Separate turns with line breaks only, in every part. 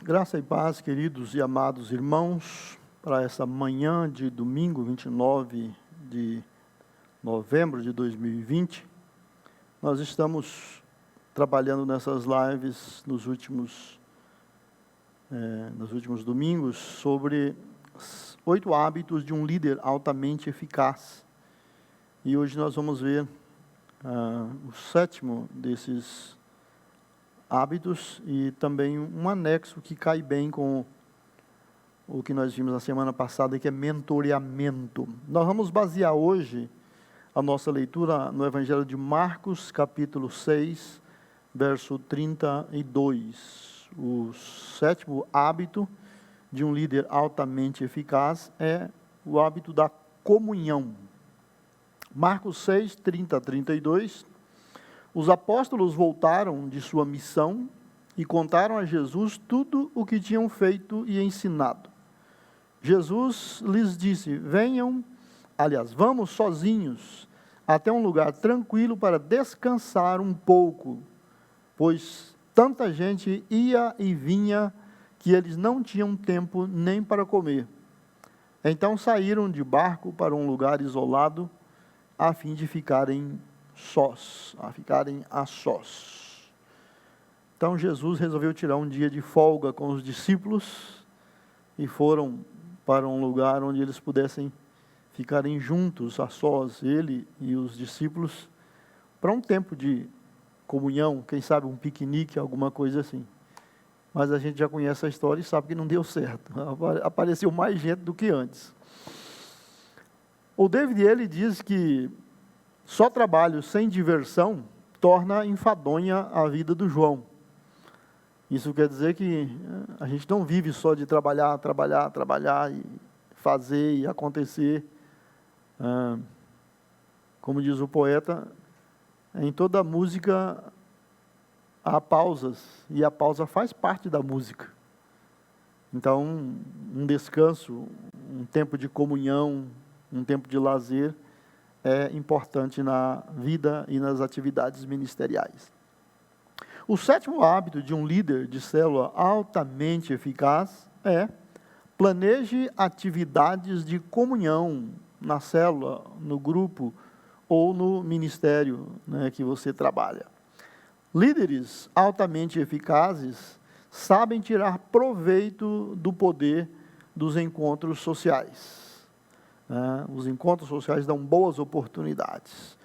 Graça e paz, queridos e amados irmãos, para essa manhã de domingo, 29 de novembro de 2020. Nós estamos trabalhando nessas lives nos últimos domingos sobre 8 hábitos de um líder altamente eficaz. E hoje nós vamos ver o 7º desses hábitos e também um anexo que cai bem com o que nós vimos na semana passada, que é mentoreamento. Nós vamos basear hoje a nossa leitura no Evangelho de Marcos, capítulo 6, verso 32. O 7º hábito de um líder altamente eficaz é o hábito da comunhão. Marcos 6, 30 a 32. Os apóstolos voltaram de sua missão e contaram a Jesus tudo o que tinham feito e ensinado. Jesus lhes disse: vamos sozinhos até um lugar tranquilo para descansar um pouco, pois tanta gente ia e vinha que eles não tinham tempo nem para comer. Então saíram de barco para um lugar isolado, a fim de ficarem a sós. Então Jesus resolveu tirar um dia de folga com os discípulos e foram para um lugar onde eles pudessem ficarem juntos, a sós, ele e os discípulos, para um tempo de comunhão, quem sabe um piquenique, alguma coisa assim. Mas a gente já conhece a história e sabe que não deu certo. Apareceu mais gente do que antes. O David, ele diz que só trabalho sem diversão torna enfadonha a vida do João. Isso quer dizer que a gente não vive só de trabalhar e fazer e acontecer. Como diz o poeta, em toda música há pausas, e a pausa faz parte da música. Então, um descanso, um tempo de comunhão, um tempo de lazer, é importante na vida e nas atividades ministeriais. O 7º hábito de um líder de célula altamente eficaz é: planeje atividades de comunhão na célula, no grupo ou no ministério, que você trabalha. Líderes altamente eficazes sabem tirar proveito do poder dos encontros sociais. Os encontros sociais dão boas oportunidades.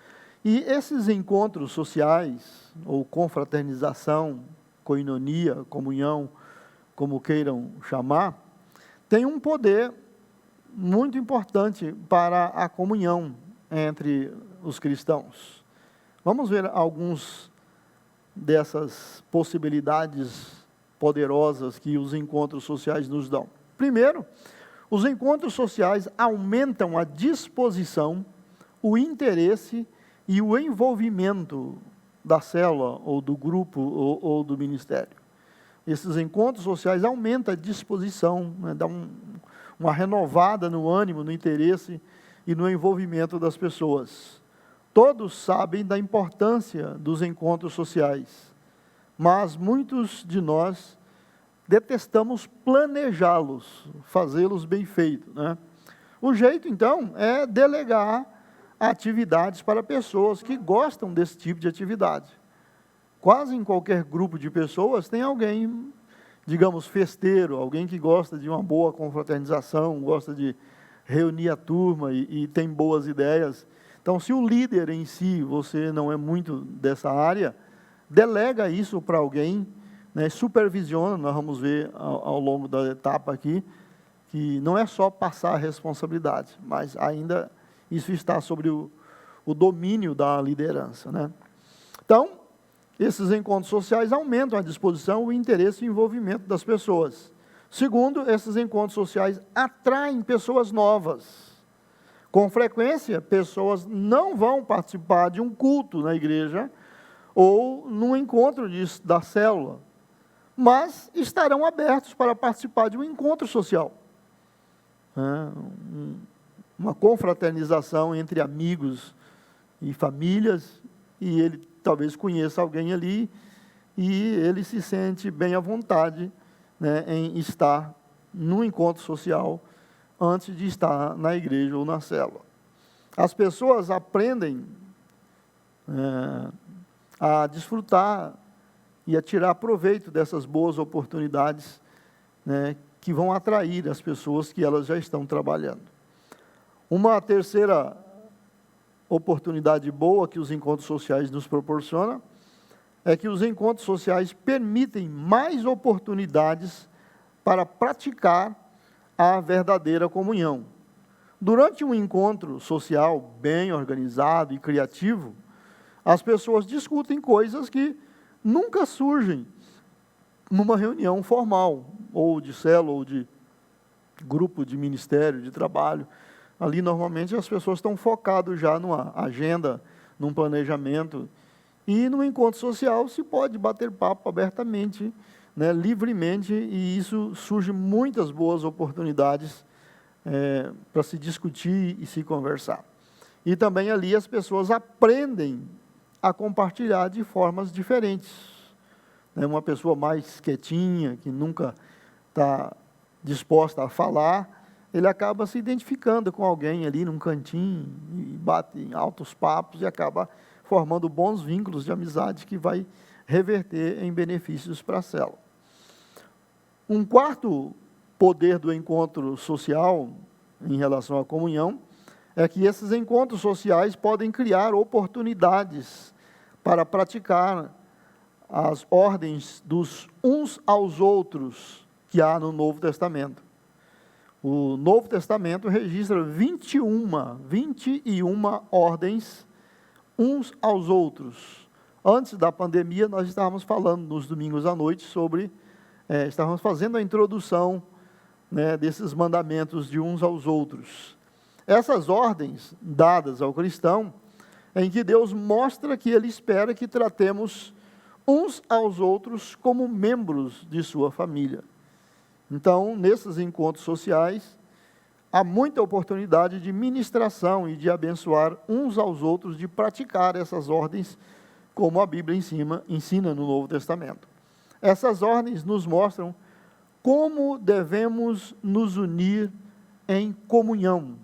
E esses encontros sociais, ou confraternização, koinonia, comunhão, como queiram chamar, têm um poder muito importante para a comunhão entre os cristãos. Vamos ver alguns dessas possibilidades poderosas que os encontros sociais nos dão. Primeiro, os encontros sociais aumentam a disposição, o interesse e o envolvimento da célula, ou do grupo, ou do ministério. Esses encontros sociais aumentam a disposição, dão uma renovada no ânimo, no interesse e no envolvimento das pessoas. Todos sabem da importância dos encontros sociais, mas muitos de nós detestamos planejá-los, fazê-los bem feito, O jeito, então, é delegar atividades para pessoas que gostam desse tipo de atividade. Quase em qualquer grupo de pessoas tem alguém, digamos, festeiro, alguém que gosta de uma boa confraternização, gosta de reunir a turma e tem boas ideias. Então, se o líder em si, você não é muito dessa área, delega isso para alguém, supervisiona. Nós vamos ver ao longo da etapa aqui, que não é só passar a responsabilidade, mas ainda isso está sobre o domínio da liderança, Então, esses encontros sociais aumentam a disposição, o interesse e o envolvimento das pessoas. Segundo, esses encontros sociais atraem pessoas novas. Com frequência, pessoas não vão participar de um culto na igreja ou num encontro da célula, mas estarão abertos para participar de um encontro social. Uma confraternização entre amigos e famílias, e ele talvez conheça alguém ali, e ele se sente bem à vontade né, em estar no encontro social antes de estar na igreja ou na célula. As pessoas aprendem a desfrutar e a tirar proveito dessas boas oportunidades, né, que vão atrair as pessoas que elas já estão trabalhando. Uma terceira oportunidade boa que os encontros sociais nos proporcionam é que os encontros sociais permitem mais oportunidades para praticar a verdadeira comunhão. Durante um encontro social bem organizado e criativo, as pessoas discutem coisas que nunca surgem numa reunião formal, ou de célula, ou de grupo de ministério, de trabalho. Ali, normalmente, as pessoas estão focadas já numa agenda, num planejamento. E no encontro social se pode bater papo abertamente, né, livremente, e isso surge muitas boas oportunidades para se discutir e se conversar. E também ali as pessoas aprendem a compartilhar de formas diferentes. Uma pessoa mais quietinha, que nunca está disposta a falar, ele acaba se identificando com alguém ali num cantinho, e bate em altos papos, e acaba formando bons vínculos de amizade que vai reverter em benefícios para a célula. Um quarto poder do encontro social em relação à comunhão é que esses encontros sociais podem criar oportunidades para praticar as ordens dos uns aos outros que há no Novo Testamento. O Novo Testamento registra 21 ordens uns aos outros. Antes da pandemia, nós estávamos falando nos domingos à noite sobre, estávamos fazendo a introdução, né, desses mandamentos de uns aos outros. Essas ordens dadas ao cristão, em que Deus mostra que Ele espera que tratemos uns aos outros como membros de sua família. Então, nesses encontros sociais, há muita oportunidade de ministração e de abençoar uns aos outros, de praticar essas ordens, como a Bíblia ensina no Novo Testamento. Essas ordens nos mostram como devemos nos unir em comunhão,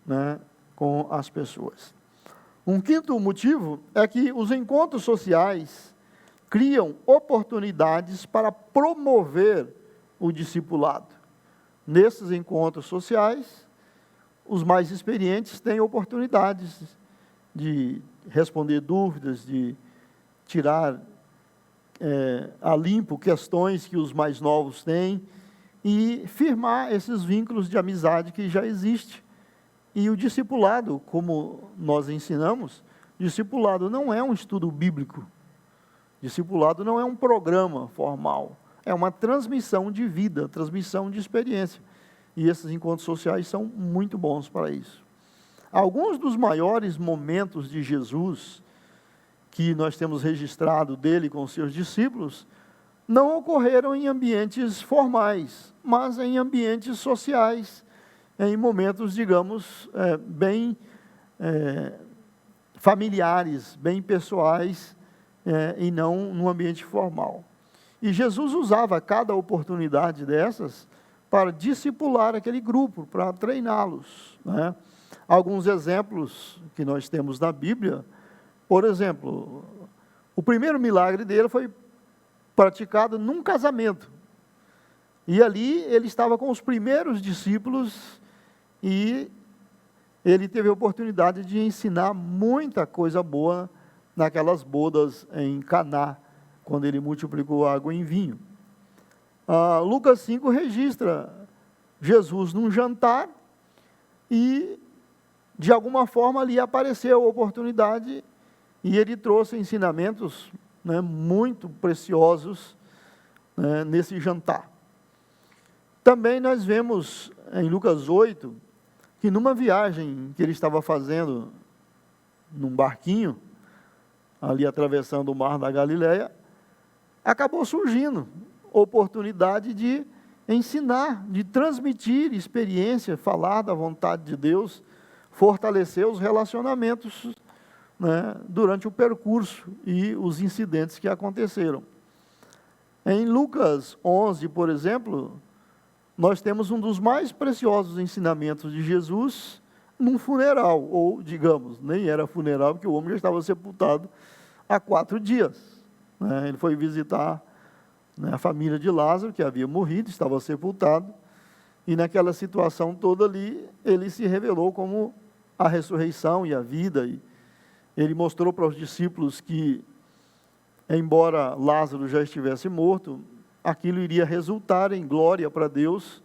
né, com as pessoas. Um quinto motivo é que os encontros sociais criam oportunidades para promover o discipulado. Nesses encontros sociais, os mais experientes têm oportunidades de responder dúvidas, de tirar a limpo questões que os mais novos têm e firmar esses vínculos de amizade que já existem. E o discipulado, como nós ensinamos, discipulado não é um estudo bíblico. Discipulado não é um programa formal. É uma transmissão de vida, transmissão de experiência. E esses encontros sociais são muito bons para isso. Alguns dos maiores momentos de Jesus que nós temos registrado dele com os seus discípulos não ocorreram em ambientes formais, mas em ambientes sociais, em momentos, digamos, bem familiares, bem pessoais, e não num ambiente formal. E Jesus usava cada oportunidade dessas para discipular aquele grupo, para treiná-los, né? Alguns exemplos que nós temos na Bíblia, por exemplo, o primeiro milagre dele foi praticado num casamento. E ali ele estava com os primeiros discípulos e ele teve a oportunidade de ensinar muita coisa boa naquelas bodas em Caná, quando ele multiplicou água em vinho. Lucas 5 registra Jesus num jantar e, de alguma forma, ali apareceu a oportunidade e ele trouxe ensinamentos, né, muito preciosos, né, nesse jantar. Também nós vemos em Lucas 8, que numa viagem que ele estava fazendo num barquinho, ali atravessando o mar da Galileia, acabou surgindo oportunidade de ensinar, de transmitir experiência, falar da vontade de Deus, fortalecer os relacionamentos, né, durante o percurso e os incidentes que aconteceram. Em Lucas 11, por exemplo, nós temos um dos mais preciosos ensinamentos de Jesus num funeral, ou, digamos, nem era funeral, porque o homem já estava sepultado há 4 dias. Né? Ele foi visitar, né, a família de Lázaro, que havia morrido, estava sepultado, e naquela situação toda ali, ele se revelou como a ressurreição e a vida, e ele mostrou para os discípulos que, embora Lázaro já estivesse morto, aquilo iria resultar em glória para Deus,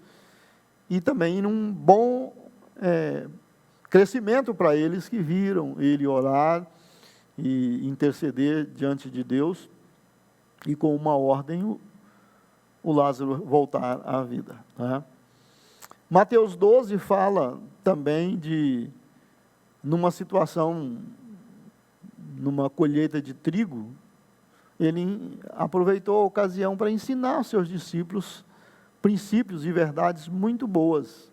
e também num bom crescimento para eles que viram ele orar e interceder diante de Deus, e com uma ordem, o Lázaro voltar à vida. Né? Mateus 12 fala também de, numa situação, numa colheita de trigo, ele aproveitou a ocasião para ensinar aos seus discípulos princípios e verdades muito boas.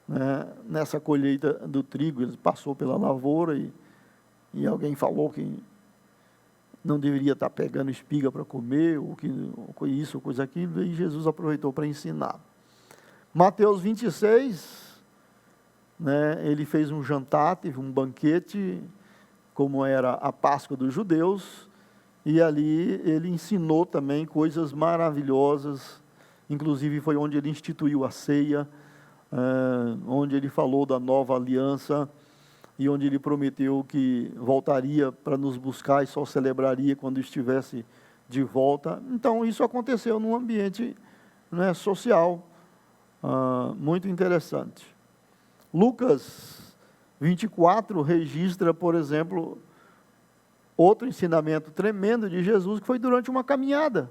Né? Nessa colheita do trigo, ele passou pela lavoura e alguém falou que não deveria estar pegando espiga para comer, ou isso, ou coisa aquilo, e Jesus aproveitou para ensinar. Mateus 26, né, ele fez um jantar, teve um banquete, como era a Páscoa dos judeus, e ali ele ensinou também coisas maravilhosas, inclusive foi onde ele instituiu a ceia, onde ele falou da nova aliança, e onde ele prometeu que voltaria para nos buscar e só celebraria quando estivesse de volta. Então isso aconteceu num ambiente, né, social, muito interessante. Lucas 24 registra, por exemplo, outro ensinamento tremendo de Jesus, que foi durante uma caminhada.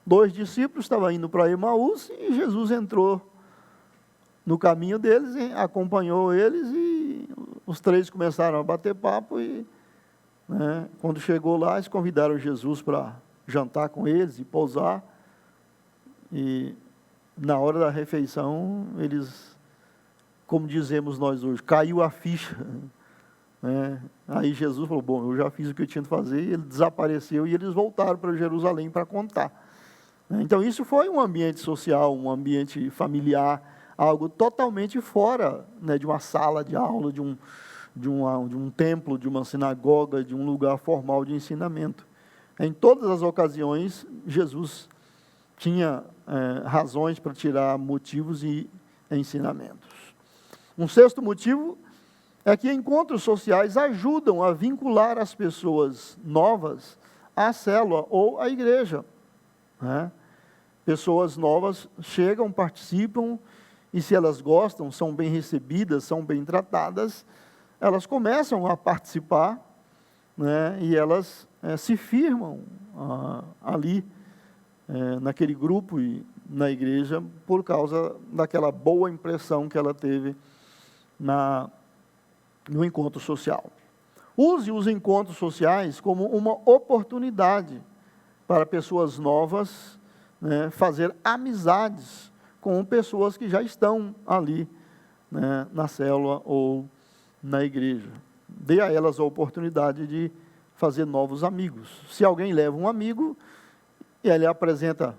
2 discípulos estavam indo para Emaús e Jesus entrou no caminho deles, acompanhou eles e os 3 começaram a bater papo e, né, quando chegou lá, eles convidaram Jesus para jantar com eles e pousar. E na hora da refeição, eles, como dizemos nós hoje, caiu a ficha. Né? Aí Jesus falou, bom, eu já fiz o que eu tinha de fazer, e ele desapareceu e eles voltaram para Jerusalém para contar. Então isso foi um ambiente social, um ambiente familiar, algo totalmente fora, né, de uma sala de aula, de um templo, de uma sinagoga, de um lugar formal de ensinamento. Em todas as ocasiões, Jesus tinha razões para tirar motivos e ensinamentos. Um 6º motivo é que encontros sociais ajudam a vincular as pessoas novas à célula ou à igreja. Né? Pessoas novas chegam, participam, e se elas gostam, são bem recebidas, são bem tratadas, elas começam a participar, né, e elas se firmam ali, naquele grupo e na igreja, por causa daquela boa impressão que ela teve no encontro social. Use os encontros sociais como uma oportunidade para pessoas novas, né, fazer amizades com pessoas que já estão ali, né, na célula ou na igreja. Dê a elas a oportunidade de fazer novos amigos. Se alguém leva um amigo e ele apresenta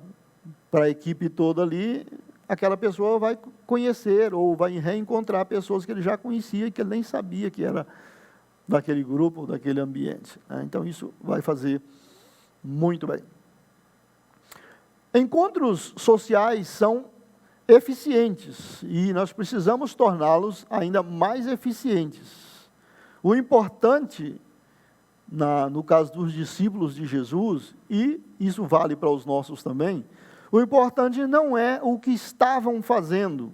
para a equipe toda ali, aquela pessoa vai conhecer ou vai reencontrar pessoas que ele já conhecia e que ele nem sabia que era daquele grupo, daquele ambiente. Então isso vai fazer muito bem. Encontros sociais são eficientes e nós precisamos torná-los ainda mais eficientes. O importante, no caso dos discípulos de Jesus, e isso vale para os nossos também, o importante não é o que estavam fazendo,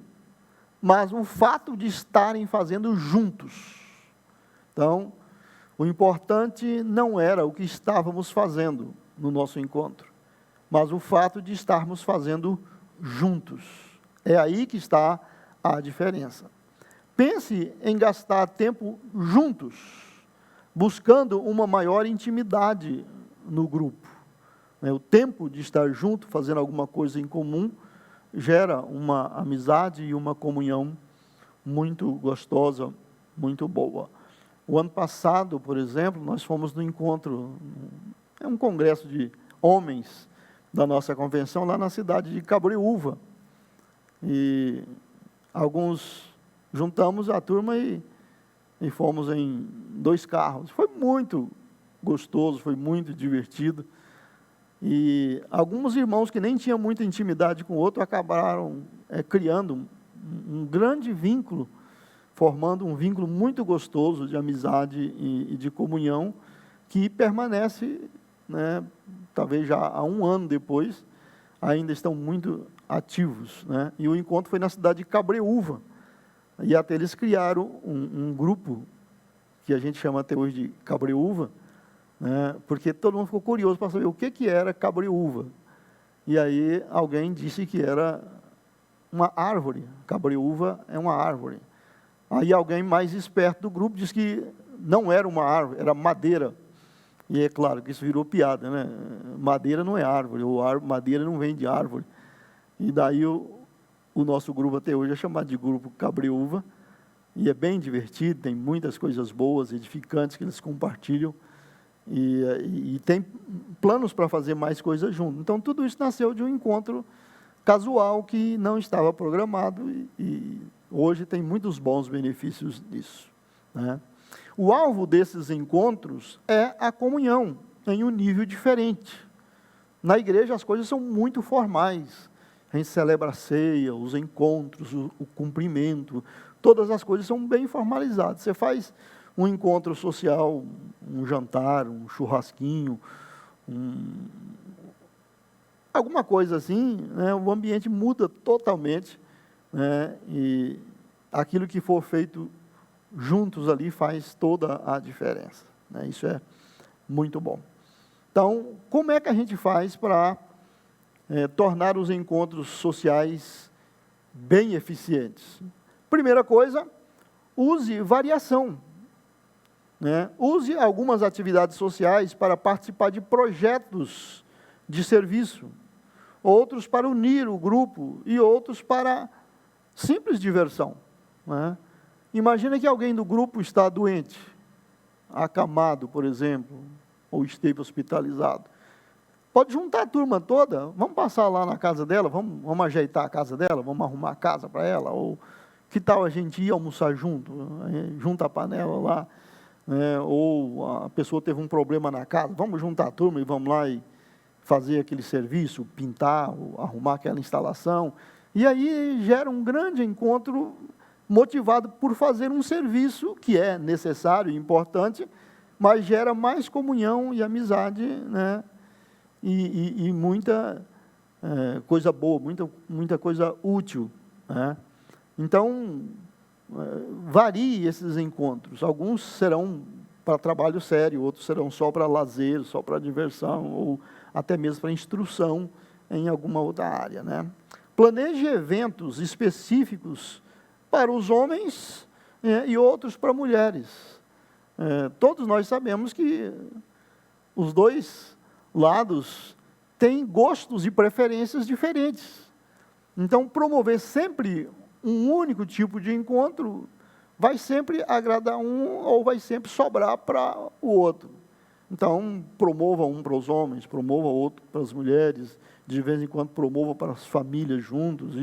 mas o fato de estarem fazendo juntos. Então, o importante não era o que estávamos fazendo no nosso encontro, mas o fato de estarmos fazendo juntos. É aí que está a diferença. Pense em gastar tempo juntos, buscando uma maior intimidade no grupo. O tempo de estar junto, fazendo alguma coisa em comum, gera uma amizade e uma comunhão muito gostosa, muito boa. O ano passado, por exemplo, nós fomos no encontro, um congresso de homens da nossa convenção lá na cidade de Cabreúva. E alguns juntamos a turma e fomos em 2 carros. Foi muito gostoso, foi muito divertido. E alguns irmãos que nem tinham muita intimidade com o outro acabaram criando um grande vínculo, formando um vínculo muito gostoso de amizade e de comunhão, que permanece, né, talvez já há 1 ano depois, ainda estão muito ativos, né? E o encontro foi na cidade de Cabreúva. E até eles criaram um grupo, que a gente chama até hoje de Cabreúva, né? Porque todo mundo ficou curioso para saber o que era Cabreúva. E aí alguém disse que era uma árvore. Cabreúva é uma árvore. Aí alguém mais esperto do grupo disse que não era uma árvore, era madeira. E é claro que isso virou piada, né? Madeira não é árvore, ou madeira não vem de árvore. E daí o nosso grupo até hoje é chamado de Grupo Cabreúva, e é bem divertido, tem muitas coisas boas, edificantes que eles compartilham, e tem planos para fazer mais coisas juntos. Então, tudo isso nasceu de um encontro casual que não estava programado, e hoje tem muitos bons benefícios disso, né? O alvo desses encontros é a comunhão, em um nível diferente. Na igreja as coisas são muito formais. A gente celebra a ceia, os encontros, o cumprimento, todas as coisas são bem formalizadas. Você faz um encontro social, um jantar, um churrasquinho, alguma coisa assim, né, o ambiente muda totalmente, né, e aquilo que for feito juntos ali faz toda a diferença, né? Isso é muito bom. Então, como é que a gente faz para tornar os encontros sociais bem eficientes? Primeira coisa, use variação, né? Use algumas atividades sociais para participar de projetos de serviço, outros para unir o grupo e outros para simples diversão, né? Imagina que alguém do grupo está doente, acamado, por exemplo, ou esteve hospitalizado. Pode juntar a turma toda, vamos passar lá na casa dela, vamos ajeitar a casa dela, vamos arrumar a casa para ela, ou que tal a gente ir almoçar junto, junta a panela lá, né? Ou a pessoa teve um problema na casa, vamos juntar a turma e vamos lá e fazer aquele serviço, pintar, arrumar aquela instalação. E aí gera um grande encontro motivado por fazer um serviço que é necessário e importante, mas gera mais comunhão e amizade, né? E muita coisa boa, muita coisa útil, né? Então, varie esses encontros. Alguns serão para trabalho sério, outros serão só para lazer, só para diversão, ou até mesmo para instrução em alguma outra área, né? Planeje eventos específicos para os homens e outros para mulheres. Todos nós sabemos que os dois lados têm gostos e preferências diferentes. Então, promover sempre um único tipo de encontro vai sempre agradar um ou vai sempre sobrar para o outro. Então, promova um para os homens, promova outro para as mulheres, de vez em quando promova para as famílias juntos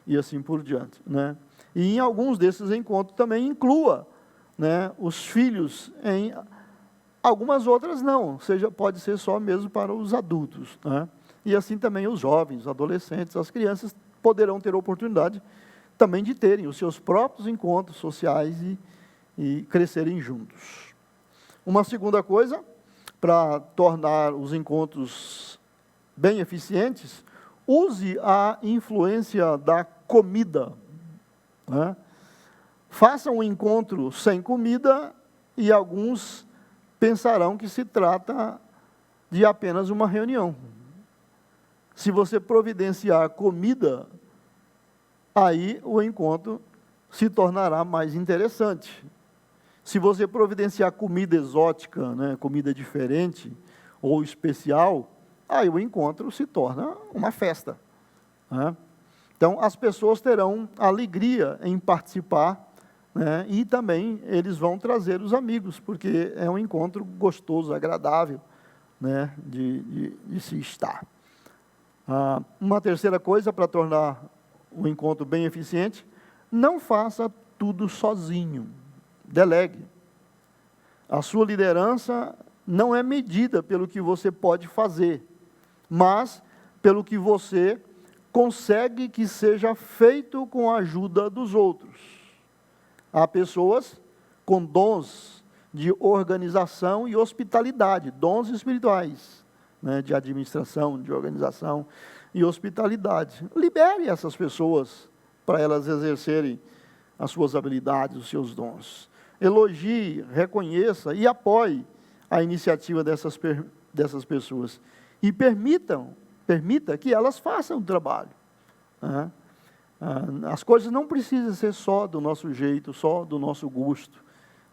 e assim por diante, né? E em alguns desses encontros também inclua, né, os filhos, em algumas outras não, pode ser só mesmo para os adultos, né? E assim também os jovens, os adolescentes, as crianças poderão ter a oportunidade também de terem os seus próprios encontros sociais e crescerem juntos. Uma segunda coisa, para tornar os encontros bem eficientes, use a influência da comida, né? Faça um encontro sem comida e alguns pensarão que se trata de apenas uma reunião. Se você providenciar comida, aí o encontro se tornará mais interessante. Se você providenciar comida exótica, né, comida diferente ou especial, aí o encontro se torna uma festa, né? Então, as pessoas terão alegria em participar, né, e também eles vão trazer os amigos, porque é um encontro gostoso, agradável, né, de se estar. Uma terceira coisa para tornar o encontro bem eficiente: não faça tudo sozinho, delegue. A sua liderança não é medida pelo que você pode fazer, mas pelo que você consegue que seja feito com a ajuda dos outros. Há pessoas com dons de organização e hospitalidade, dons espirituais, né, de administração, de organização e hospitalidade. Libere essas pessoas para elas exercerem as suas habilidades, os seus dons. Elogie, reconheça e apoie a iniciativa dessas pessoas. E permita que elas façam o trabalho. Né? As coisas não precisam ser só do nosso jeito, só do nosso gosto.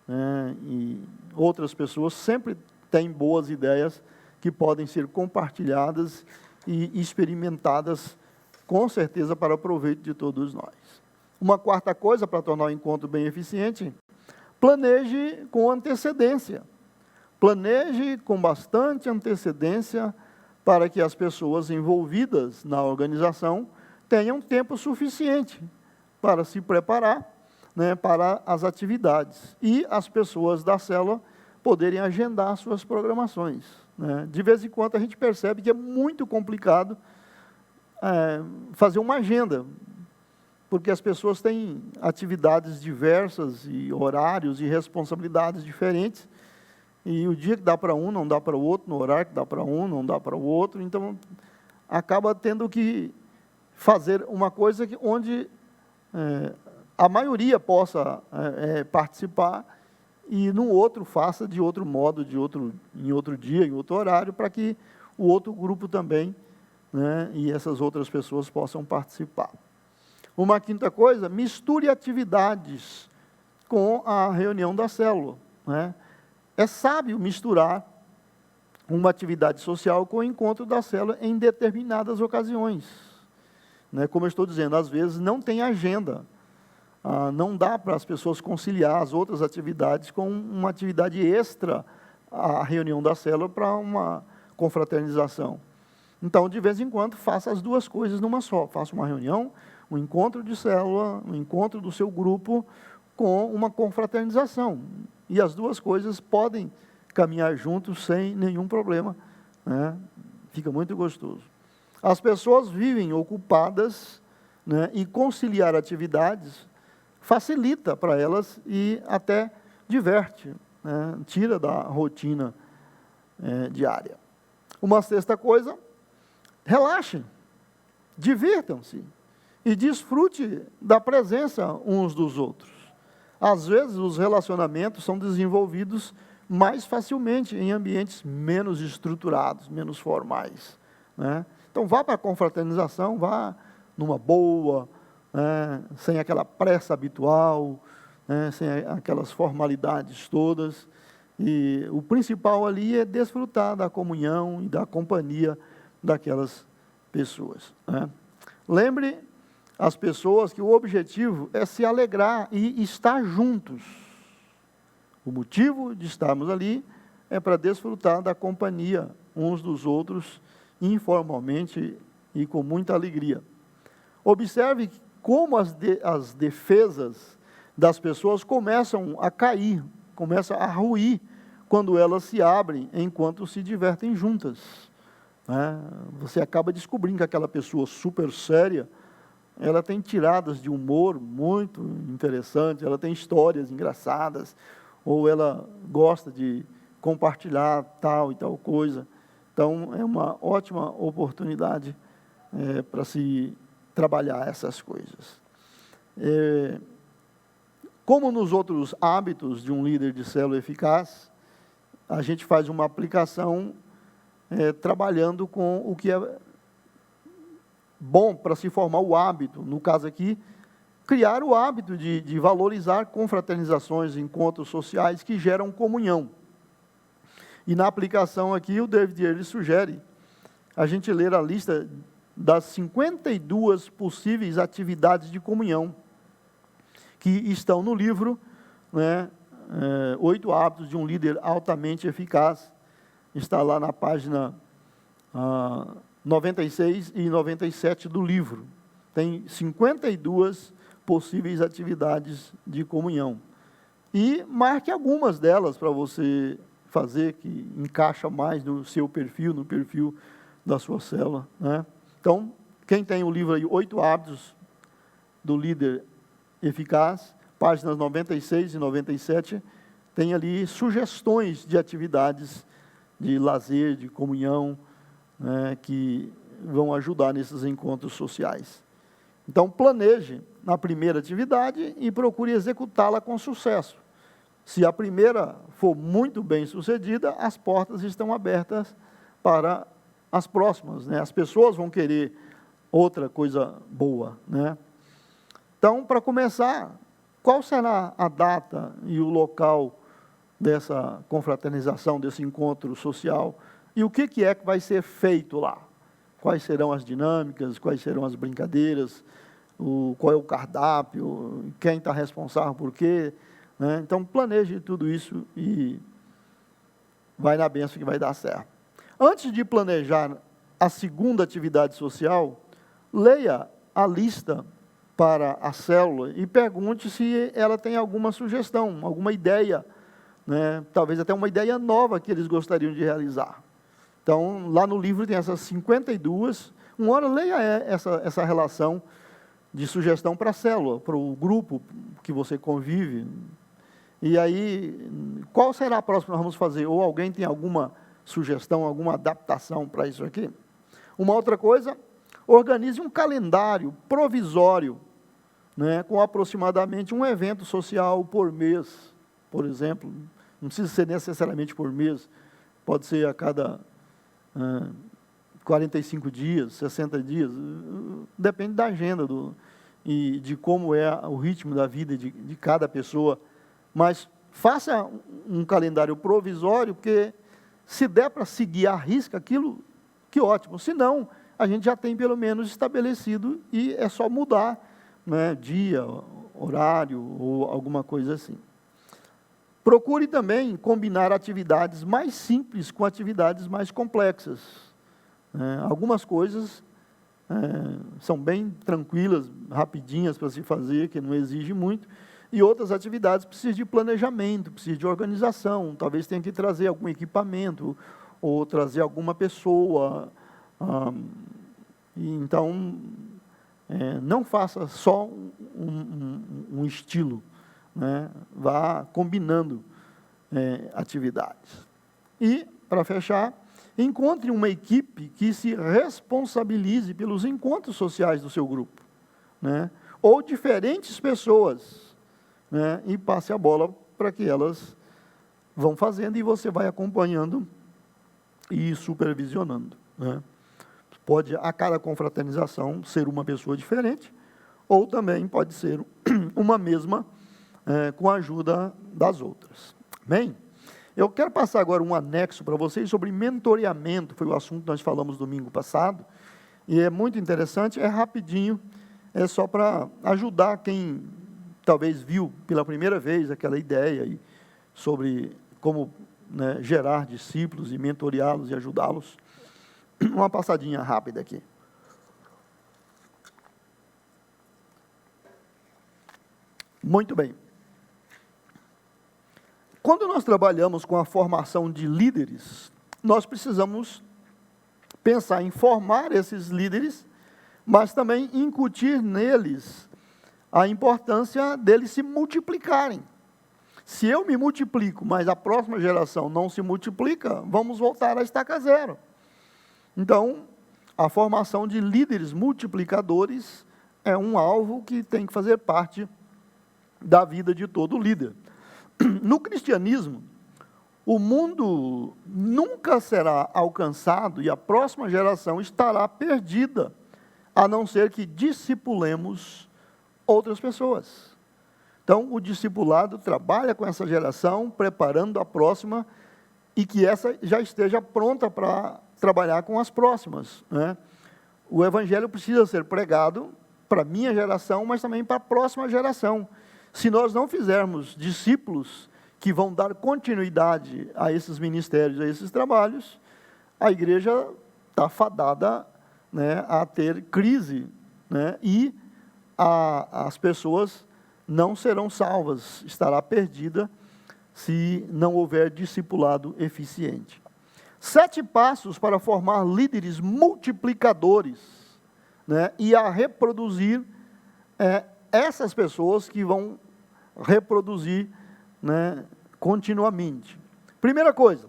Né? E outras pessoas sempre têm boas ideias que podem ser compartilhadas e experimentadas, com certeza, para o proveito de todos nós. Uma quarta coisa para tornar o encontro bem eficiente: planeje com antecedência. Planeje com bastante antecedência para que as pessoas envolvidas na organização tenham tempo suficiente para se preparar, né, para as atividades. E as pessoas da célula poderem agendar suas programações. Né? De vez em quando a gente percebe que é muito complicado fazer uma agenda, porque as pessoas têm atividades diversas e horários e responsabilidades diferentes, e o dia que dá para um não dá para o outro, no horário que dá para um não dá para o outro, então acaba tendo que fazer uma coisa onde a maioria possa participar, e no outro faça de outro modo, em outro dia, em outro horário, para que o outro grupo também, né, e essas outras pessoas possam participar. Uma quinta coisa: misture atividades com a reunião da célula. Né? É sábio misturar uma atividade social com o encontro da célula em determinadas ocasiões. Né? Como eu estou dizendo, às vezes não tem agenda. Não dá para as pessoas conciliar as outras atividades com uma atividade extra à reunião da célula para uma confraternização. Então, de vez em quando, faça as duas coisas numa só. Faça uma reunião, um encontro de célula, um encontro do seu grupo com uma confraternização. E as duas coisas podem caminhar juntos sem nenhum problema. Né? Fica muito gostoso. As pessoas vivem ocupadas, né, e conciliar atividades facilita para elas e até diverte, né? Tira da rotina diária. Uma sexta coisa: relaxem, divirtam-se e desfrute da presença uns dos outros. Às vezes, os relacionamentos são desenvolvidos mais facilmente em ambientes menos estruturados, menos formais. Né? Então, vá para a confraternização, vá numa boa, sem aquela pressa habitual, sem aquelas formalidades todas. E o principal ali é desfrutar da comunhão e da companhia daquelas pessoas. Né? Lembre as pessoas que o objetivo é se alegrar e estar juntos. O motivo de estarmos ali é para desfrutar da companhia uns dos outros, informalmente e com muita alegria. Observe como as defesas das pessoas começam a cair, começam a ruir, quando elas se abrem enquanto se divertem juntas. Né? Você acaba descobrindo que aquela pessoa super séria, ela tem tiradas de humor muito interessantes, ela tem histórias engraçadas, ou ela gosta de compartilhar tal e tal coisa. Então, é uma ótima oportunidade para se trabalhar essas coisas. Como nos outros hábitos de um líder de célula eficaz, a gente faz uma aplicação trabalhando com o que é bom para se formar o hábito. No caso aqui, criar o hábito de valorizar confraternizações, encontros sociais que geram comunhão. E na aplicação aqui, o David ele sugere a gente ler a lista das 52 possíveis atividades de comunhão que estão no livro, né, 8 hábitos de um líder altamente eficaz. Está lá na página 96 e 97 do livro. Tem 52 possíveis atividades de comunhão. E marque algumas delas para você fazer, que encaixa mais no seu perfil, no perfil da sua célula, né? Então, quem tem o livro aí, 8 Hábitos do Líder Eficaz, páginas 96 e 97, tem ali sugestões de atividades de lazer, de comunhão, né, que vão ajudar nesses encontros sociais. Então, planeje na primeira atividade e procure executá-la com sucesso. Se a primeira for muito bem sucedida, as portas estão abertas para as próximas, né? As pessoas vão querer outra coisa boa, né? Então, para começar, qual será a data e o local dessa confraternização, desse encontro social? E o que é que vai ser feito lá? Quais serão as dinâmicas, quais serão as brincadeiras, qual é o cardápio, quem está responsável por quê, né? Então, planeje tudo isso e vai na bênção que vai dar certo. Antes de planejar a segunda atividade social, leia a lista para a célula e pergunte se ela tem alguma sugestão, alguma ideia, né? Talvez até uma ideia nova que eles gostariam de realizar. Então, lá no livro tem essas 52, uma hora leia essa relação de sugestão para a célula, para o grupo que você convive. E aí, qual será a próxima que nós vamos fazer? Ou alguém tem alguma sugestão, alguma adaptação para isso aqui? Uma outra coisa, organize um calendário provisório, né, com aproximadamente um evento social por mês, por exemplo. Não precisa ser necessariamente por mês, pode ser a cada 45 dias, 60 dias, depende da agenda e de como é o ritmo da vida de cada pessoa. Mas faça um calendário provisório, porque se der para seguir à risca aquilo, que ótimo. Se não, a gente já tem pelo menos estabelecido e é só mudar, né, dia, horário ou alguma coisa assim. Procure também combinar atividades mais simples com atividades mais complexas. Algumas coisas são bem tranquilas, rapidinhas para se fazer, que não exige muito, e outras atividades precisam de planejamento, precisam de organização, talvez tenha que trazer algum equipamento, ou trazer alguma pessoa. Então, não faça só um estilo, né? Vá combinando atividades. E, para fechar, encontre uma equipe que se responsabilize pelos encontros sociais do seu grupo, né? Ou diferentes pessoas, né? E passe a bola para que elas vão fazendo e você vai acompanhando e supervisionando, né? Pode, a cada confraternização, ser uma pessoa diferente, ou também pode ser uma mesma, com a ajuda das outras. Amém? Eu quero passar agora um anexo para vocês sobre mentoreamento, foi o assunto que nós falamos domingo passado, e é muito interessante, é rapidinho, é só para ajudar quem talvez viu pela primeira vez aquela ideia aí, sobre como, né, gerar discípulos e mentoreá-los e ajudá-los. Uma passadinha rápida aqui. Muito bem. Quando nós trabalhamos com a formação de líderes, nós precisamos pensar em formar esses líderes, mas também incutir neles a importância deles se multiplicarem. Se eu me multiplico, mas a próxima geração não se multiplica, vamos voltar à estaca zero. Então, a formação de líderes multiplicadores é um alvo que tem que fazer parte da vida de todo líder. No cristianismo, o mundo nunca será alcançado e a próxima geração estará perdida, a não ser que discipulemos outras pessoas. Então, o discipulado trabalha com essa geração, preparando a próxima, e que essa já esteja pronta para trabalhar com as próximas, né? O evangelho precisa ser pregado para a minha geração, mas também para a próxima geração. Se nós não fizermos discípulos que vão dar continuidade a esses ministérios, a esses trabalhos, a igreja está fadada, né, a ter crise, né, e as pessoas não serão salvas, estará perdida se não houver discipulado eficiente. 7 passos para formar líderes multiplicadores, né, e a reproduzir essas pessoas que vão reproduzir, né, continuamente. Primeira coisa,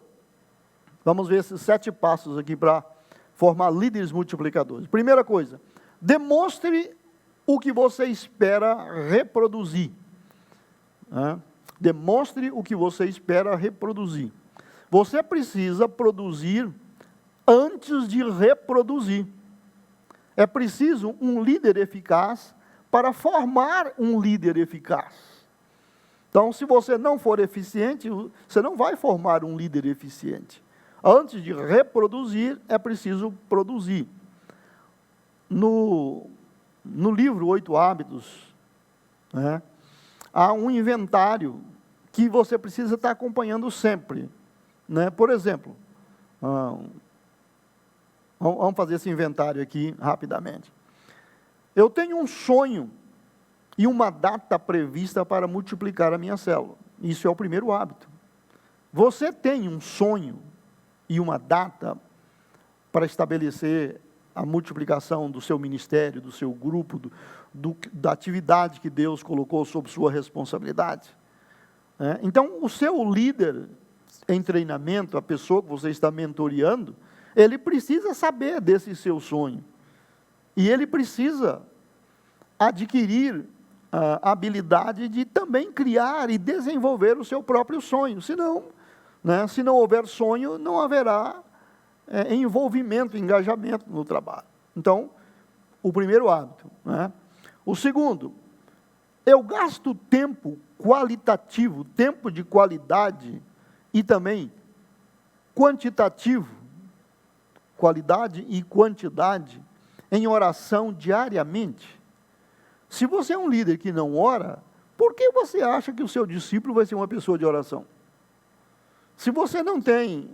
vamos ver esses 7 passos aqui para formar líderes multiplicadores. Primeira coisa, demonstre o que você espera reproduzir. Né? Demonstre o que você espera reproduzir. Você precisa produzir antes de reproduzir. É preciso um líder eficaz para formar um líder eficaz. Então, se você não for eficiente, você não vai formar um líder eficiente. Antes de reproduzir, é preciso produzir. No livro 8 Hábitos, né, há um inventário que você precisa estar acompanhando sempre. Né? Por exemplo, vamos fazer esse inventário aqui rapidamente. Eu tenho um sonho e uma data prevista para multiplicar a minha célula. Isso é o primeiro hábito. Você tem um sonho e uma data para estabelecer a multiplicação do seu ministério, do seu grupo, da atividade que Deus colocou sob sua responsabilidade? Então, o seu líder em treinamento, a pessoa que você está mentoreando, ele precisa saber desse seu sonho. E ele precisa adquirir a habilidade de também criar e desenvolver o seu próprio sonho. Senão, né, se não houver sonho, não haverá envolvimento, engajamento no trabalho. Então, o primeiro hábito. Né? O segundo, eu gasto tempo qualitativo, tempo de qualidade e também quantitativo, qualidade e quantidade, em oração diariamente. Se você é um líder que não ora, por que você acha que o seu discípulo vai ser uma pessoa de oração? Se você não tem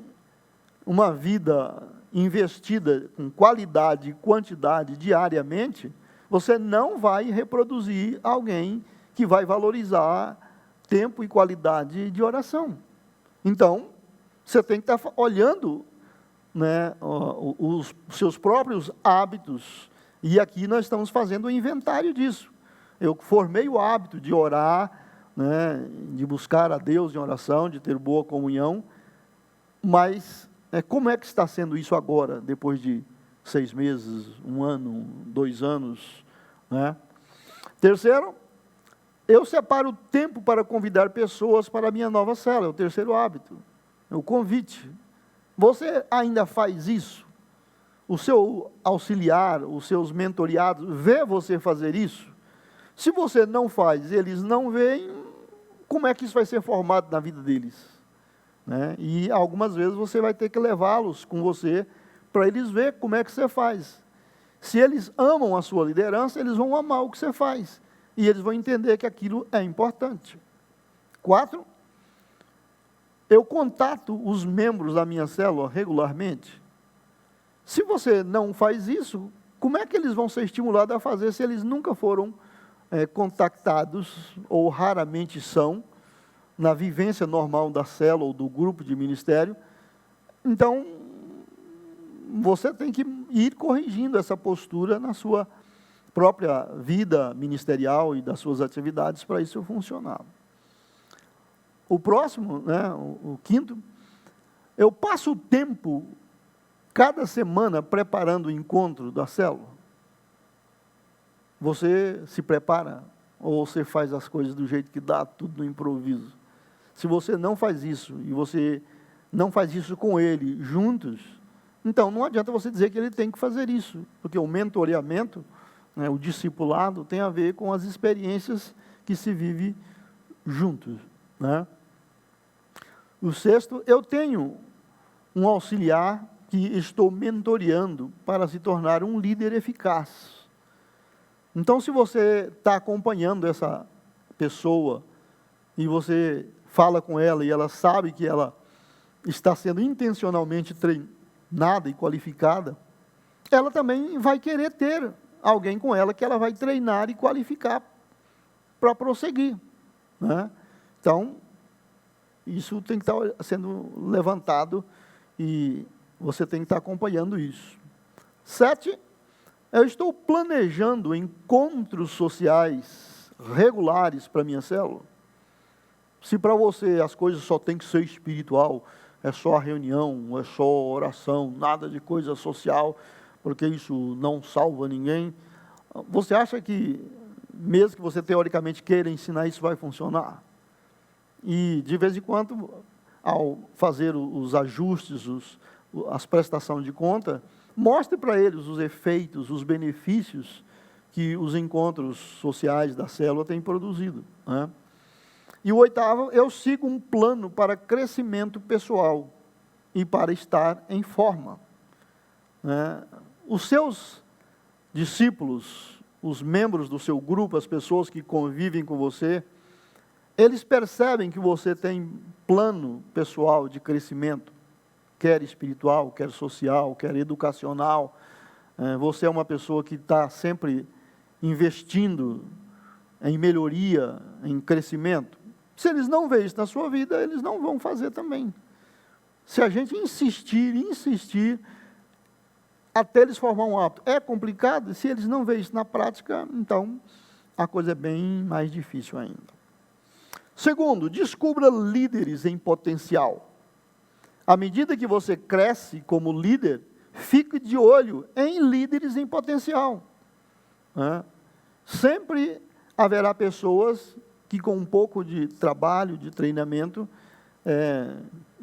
uma vida investida com qualidade e quantidade diariamente, você não vai reproduzir alguém que vai valorizar tempo e qualidade de oração. Então, você tem que estar olhando, né, os seus próprios hábitos, e aqui nós estamos fazendo um inventário disso. Eu formei o hábito de orar, né, de buscar a Deus em oração, de ter boa comunhão, mas como é que está sendo isso agora, depois de 6 meses, 1 ano, 2 anos? Né? Terceiro, eu separo tempo para convidar pessoas para a minha nova célula, é o terceiro hábito, é o convite. Você ainda faz isso? O seu auxiliar, os seus mentoriados, vê você fazer isso? Se você não faz, eles não veem, como é que isso vai ser formado na vida deles? Né? E algumas vezes você vai ter que levá-los com você, para eles verem como é que você faz. Se eles amam a sua liderança, eles vão amar o que você faz. E eles vão entender que aquilo é importante. 4, eu contato os membros da minha célula regularmente. Se você não faz isso, como é que eles vão ser estimulados a fazer se eles nunca foram contactados, ou raramente são, na vivência normal da célula ou do grupo de ministério? Então, você tem que ir corrigindo essa postura na sua própria vida ministerial e das suas atividades para isso funcionar. O próximo, né, o 5º, eu passo o tempo, cada semana, preparando o encontro da célula. Você se prepara ou você faz as coisas do jeito que dá, tudo no improviso? Se você não faz isso, e você não faz isso com ele juntos, então não adianta você dizer que ele tem que fazer isso, porque o mentoreamento, né, o discipulado, tem a ver com as experiências que se vive juntos. Né? O 6º, eu tenho um auxiliar que estou mentoreando para se tornar um líder eficaz. Então, se você está acompanhando essa pessoa e você fala com ela e ela sabe que ela está sendo intencionalmente nada e qualificada, ela também vai querer ter alguém com ela que ela vai treinar e qualificar para prosseguir, né? Então, isso tem que estar sendo levantado e você tem que estar acompanhando isso. 7, eu estou planejando encontros sociais regulares para a minha célula. Se para você as coisas só tem que ser espiritual, é só a reunião, é só oração, nada de coisa social, porque isso não salva ninguém, você acha que, mesmo que você teoricamente queira ensinar, isso vai funcionar? E, de vez em quando, ao fazer os ajustes, as prestações de conta, mostre para eles os efeitos, os benefícios que os encontros sociais da célula têm produzido, né? E o 8º, eu sigo um plano para crescimento pessoal e para estar em forma, né? Os seus discípulos, os membros do seu grupo, as pessoas que convivem com você, eles percebem que você tem plano pessoal de crescimento, quer espiritual, quer social, quer educacional. Você é uma pessoa que está sempre investindo em melhoria, em crescimento. Se eles não veem isso na sua vida, eles não vão fazer também. Se a gente insistir, até eles formar um hábito, é complicado. Se eles não veem isso na prática, então a coisa é bem mais difícil ainda. 2, descubra líderes em potencial. À medida que você cresce como líder, fique de olho em líderes em potencial, né? Sempre haverá pessoas que, com um pouco de trabalho, de treinamento,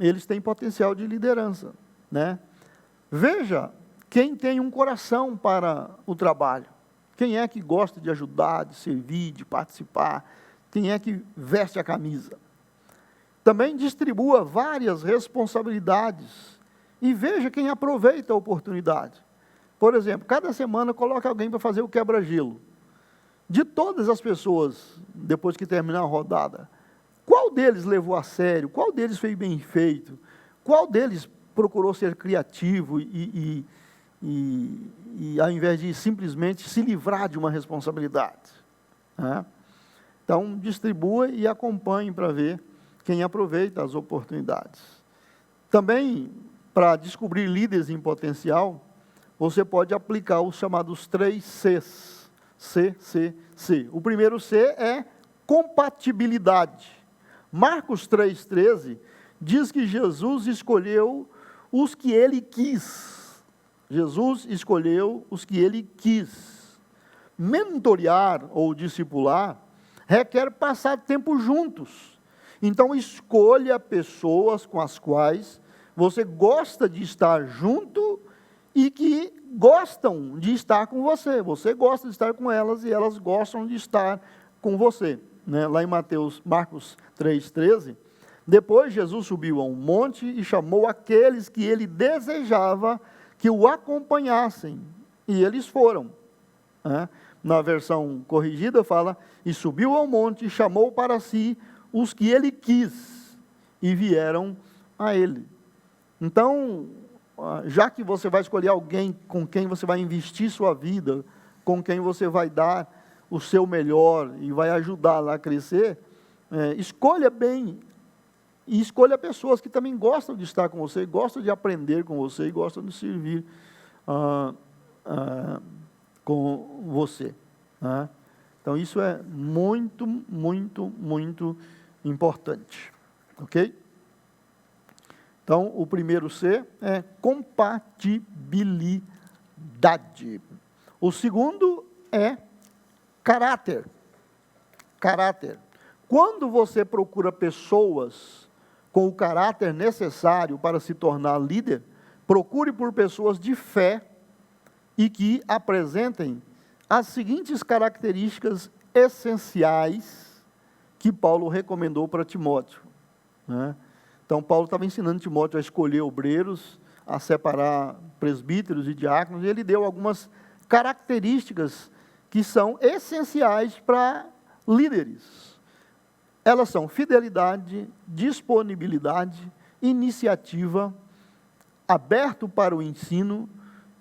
eles têm potencial de liderança, né? Veja quem tem um coração para o trabalho. Quem é que gosta de ajudar, de servir, de participar? Quem é que veste a camisa? Também distribua várias responsabilidades e veja quem aproveita a oportunidade. Por exemplo, cada semana coloque alguém para fazer o quebra-gelo. De todas as pessoas, depois que terminar a rodada, qual deles levou a sério? Qual deles fez bem feito? Qual deles procurou ser criativo e ao invés de simplesmente se livrar de uma responsabilidade, né? Então, distribua e acompanhe para ver quem aproveita as oportunidades. Também, para descobrir líderes em potencial, você pode aplicar os chamados 3 Cs. C. O primeiro C é compatibilidade. Marcos 3,13 diz que Jesus escolheu os que ele quis. Jesus escolheu os que ele quis. Mentorear ou discipular requer passar tempo juntos. Então, escolha pessoas com as quais você gosta de estar junto e que gostam de estar com você. Você gosta de estar com elas e elas gostam de estar com você, né? Lá em Marcos 3,13, depois Jesus subiu a um monte e chamou aqueles que ele desejava que o acompanhassem. E eles foram, né? Na versão corrigida fala, e subiu ao monte e chamou para si os que ele quis, e vieram a ele. Então, já que você vai escolher alguém com quem você vai investir sua vida, com quem você vai dar o seu melhor e vai ajudar lá a crescer, escolha bem e escolha pessoas que também gostam de estar com você, gostam de aprender com você e gostam de servir com você, né? Então, isso é muito, muito, muito importante, ok? Então, o primeiro C é compatibilidade. O segundo é caráter. Caráter. Quando você procura pessoas com o caráter necessário para se tornar líder, procure por pessoas de fé e que apresentem as seguintes características essenciais que Paulo recomendou para Timóteo, né? Então, Paulo estava ensinando Timóteo a escolher obreiros, a separar presbíteros e diáconos, e ele deu algumas características que são essenciais para líderes. Elas são fidelidade, disponibilidade, iniciativa, aberto para o ensino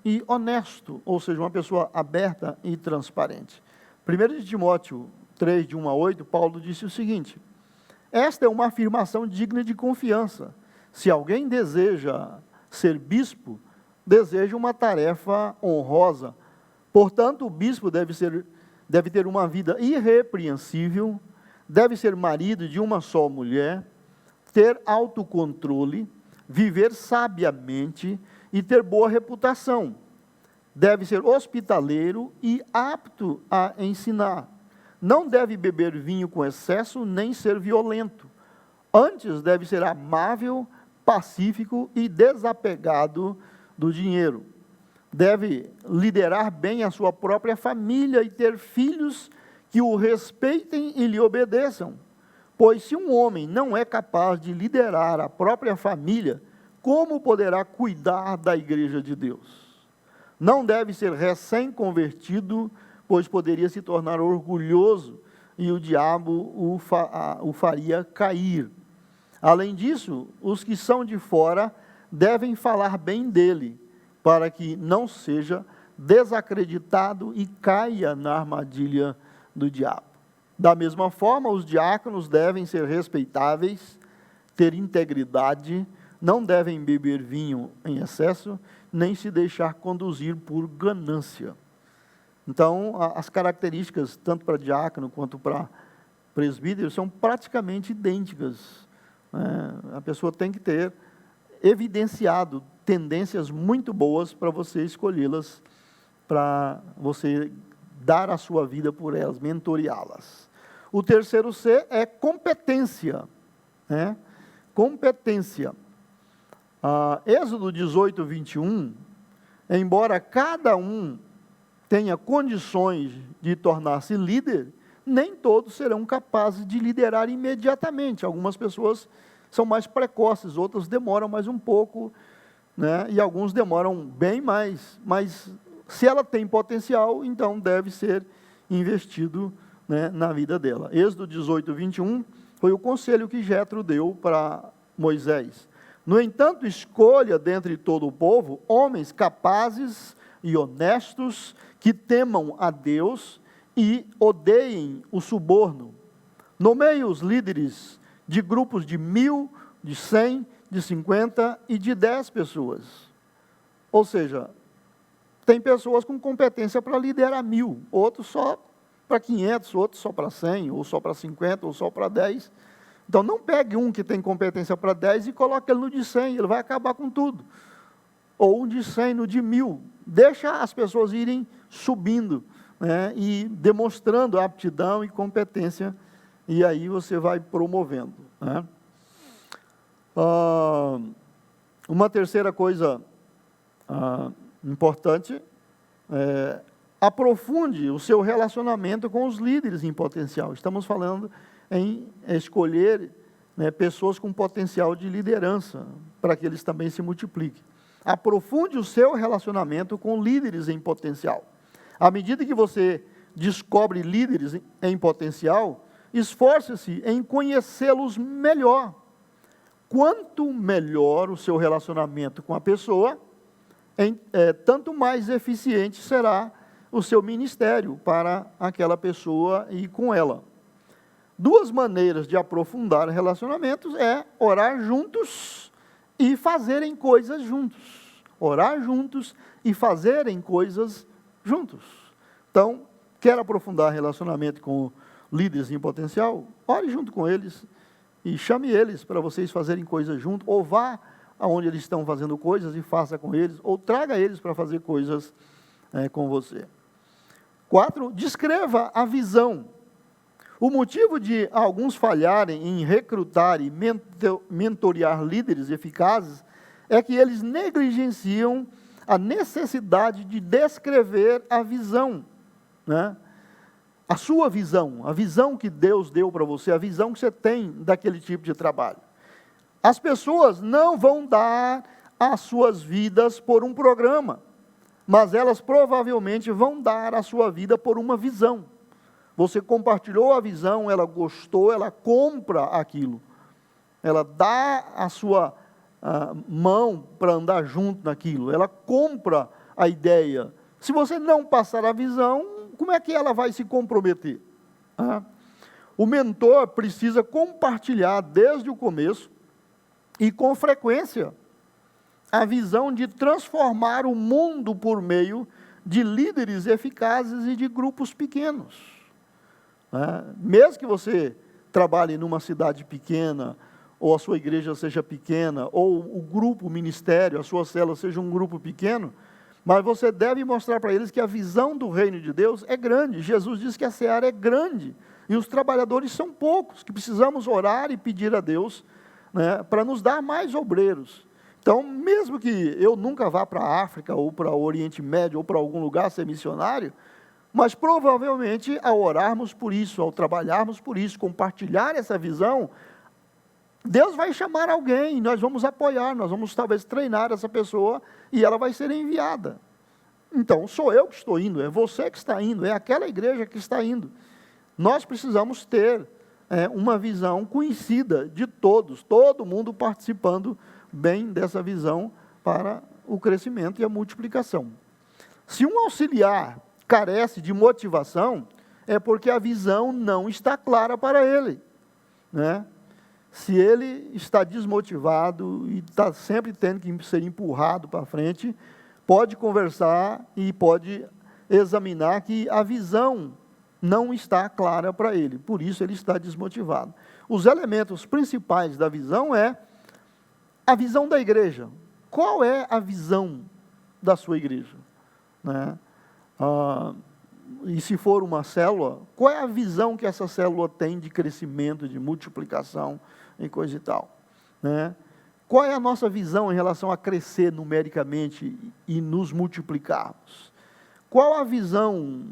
e honesto, ou seja, uma pessoa aberta e transparente. 1 de Timóteo 3, de 1 a 8, Paulo disse o seguinte: esta é uma afirmação digna de confiança. Se alguém deseja ser bispo, deseja uma tarefa honrosa. Portanto, o bispo deve ter uma vida irrepreensível, deve ser marido de uma só mulher, ter autocontrole, viver sabiamente e ter boa reputação. Deve ser hospitaleiro e apto a ensinar. Não deve beber vinho com excesso, nem ser violento. Antes deve ser amável, pacífico e desapegado do dinheiro. Deve liderar bem a sua própria família e ter filhos que o respeitem e lhe obedeçam. Pois se um homem não é capaz de liderar a própria família, como poderá cuidar da igreja de Deus? Não deve ser recém-convertido, pois poderia se tornar orgulhoso e o diabo o faria cair. Além disso, os que são de fora devem falar bem dele, para que não seja desacreditado e caia na armadilha do diabo. Da mesma forma, os diáconos devem ser respeitáveis, ter integridade, não devem beber vinho em excesso, nem se deixar conduzir por ganância. Então, as características, tanto para diácono quanto para presbítero, são praticamente idênticas. A pessoa tem que ter evidenciado tendências muito boas para você escolhê-las, para você dar a sua vida por elas, mentoreá-las. O terceiro C é competência. Competência. Êxodo 18, 21, embora cada um tenha condições de tornar-se líder, nem todos serão capazes de liderar imediatamente. Algumas pessoas são mais precoces, outras demoram mais um pouco, e alguns demoram bem mais. Mas se ela tem potencial, então deve ser investido na vida dela. Êxodo 18, 21 foi o conselho que Jetro deu para Moisés. No entanto, escolha dentre todo o povo homens capazes e honestos, que temam a Deus e odeiem o suborno. Nomeie os líderes de grupos de 1.000, de 100, de 50 e de 10 pessoas. Ou seja, tem pessoas com competência para liderar 1.000, outros só para 500, outros só para 100, ou só para 50, ou só para 10. Então, não pegue um que tem competência para 10 e coloque ele no de 100, ele vai acabar com tudo. Ou um de 100 no de 1.000. Deixa as pessoas irem subindo, e demonstrando aptidão e competência, e aí você vai promovendo. Uma terceira coisa importante aprofunde o seu relacionamento com os líderes em potencial. Estamos falando em escolher pessoas com potencial de liderança, para que eles também se multipliquem. Aprofunde o seu relacionamento com líderes em potencial. À medida que você descobre líderes em potencial, esforce-se em conhecê-los melhor. Quanto melhor o seu relacionamento com a pessoa, tanto mais eficiente será o seu ministério para aquela pessoa e com ela. 2 maneiras de aprofundar relacionamentos é orar juntos e fazerem coisas juntos. Orar juntos e fazerem coisas juntos. Então, quer aprofundar relacionamento com líderes em potencial? Ore junto com eles e chame eles para vocês fazerem coisas juntos, ou vá aonde eles estão fazendo coisas e faça com eles, ou traga eles para fazer coisas com você. 4, descreva a visão. O motivo de alguns falharem em recrutar e mentorear líderes eficazes é que eles negligenciam a necessidade de descrever a visão, a sua visão, a visão que Deus deu para você, a visão que você tem daquele tipo de trabalho. As pessoas não vão dar as suas vidas por um programa, mas elas provavelmente vão dar a sua vida por uma visão. Você compartilhou a visão, ela gostou, ela compra aquilo. Ela dá a sua mão para andar junto naquilo, ela compra a ideia. Se você não passar a visão, como é que ela vai se comprometer? O mentor precisa compartilhar desde o começo e com frequência a visão de transformar o mundo por meio de líderes eficazes e de grupos pequenos. Mesmo que você trabalhe numa cidade pequena, ou a sua igreja seja pequena, ou o grupo, o ministério, a sua célula seja um grupo pequeno, mas você deve mostrar para eles que a visão do reino de Deus é grande. Jesus diz que a seara é grande, e os trabalhadores são poucos, que precisamos orar e pedir a Deus, para nos dar mais obreiros. Então, mesmo que eu nunca vá para a África, ou para o Oriente Médio, ou para algum lugar ser missionário, mas provavelmente ao orarmos por isso, ao trabalharmos por isso, compartilhar essa visão, Deus vai chamar alguém, nós vamos apoiar, nós vamos talvez treinar essa pessoa e ela vai ser enviada. Então, sou eu que estou indo, é você que está indo, é aquela igreja que está indo. Nós precisamos ter uma visão conhecida de todos, todo mundo participando bem dessa visão para o crescimento e a multiplicação. Se um auxiliar carece de motivação, é porque a visão não está clara para ele, Se ele está desmotivado e está sempre tendo que ser empurrado para frente, pode conversar e pode examinar que a visão não está clara para ele, por isso ele está desmotivado. Os elementos principais da visão é a visão da igreja. Qual é a visão da sua igreja? E se for uma célula, qual é a visão que essa célula tem de crescimento, de multiplicação e coisa e tal? Qual é a nossa visão em relação a crescer numericamente e nos multiplicarmos? Qual a visão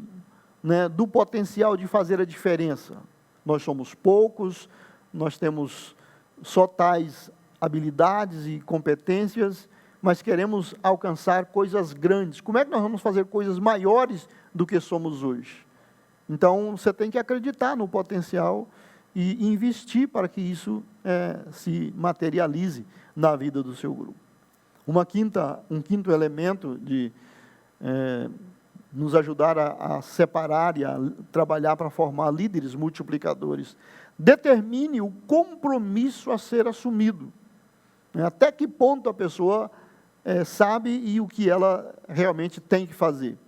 do potencial de fazer a diferença? Nós somos poucos, nós temos só tais habilidades e competências, mas queremos alcançar coisas grandes. Como é que nós vamos fazer coisas maiores do que somos hoje? Então, você tem que acreditar no potencial e investir para que isso se materialize na vida do seu grupo. Um quinto elemento de nos ajudar a separar e a trabalhar para formar líderes multiplicadores. Determine o compromisso a ser assumido. Até que ponto a pessoa sabe e o que ela realmente tem que fazer.